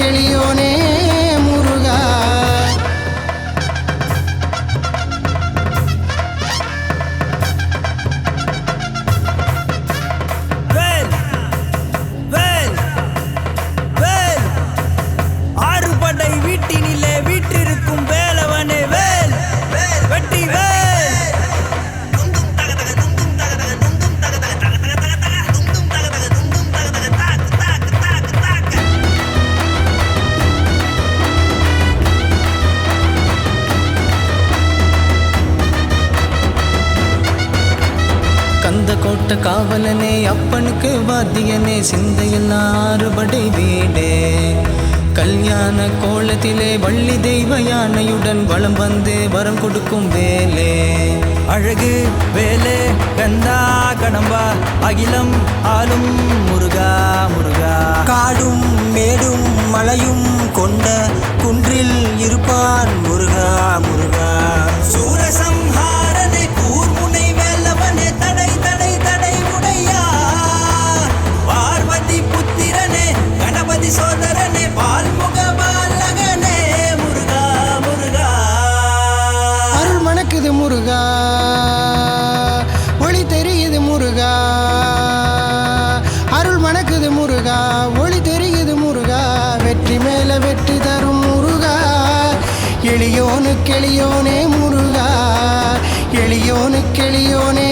கெளியோனே முருகா. ஆறுபடை வீட்டினிலே வீற்றிருக்கும் வேலவனே வேல் வெற்றி வேல். கந்த கோட்ட காவலனே அப்பனுக்கு வாத்தியனே சிந்தையெல்லாம் ஆறுபடை வீடே. கல்யாண கோலத்திலே வள்ளி தெய்வ யானையுடன் வலம் வந்து வரம் கொடுக்கும் வேலே. அழகு வேலே கந்தா கடம்பா அகிலம் ஆளும் முருகா முருகா. காடும் மேடும் மலையும் கொண்ட குன்றில் இருப்பான் முருகா முருகா. சூரசம்ஹாரனே கூர்முனை வேலவனே தடை தடை தடை உடையா. பார்வதி புத்திரனே கணபதி சோதரனே பால்முக பாலகனே முருகா முருகா. அருள் மணக்குது முருகா, ஒளி தெரியுது முருகா. அருள் மணக்குது முருகா, ஒளி தெரியுது முருகா. வெற்றி மேல வெற்றி தரும் முருகா. எளியோனு கெளியோனே முருகா, எளியோனு கெளியோனே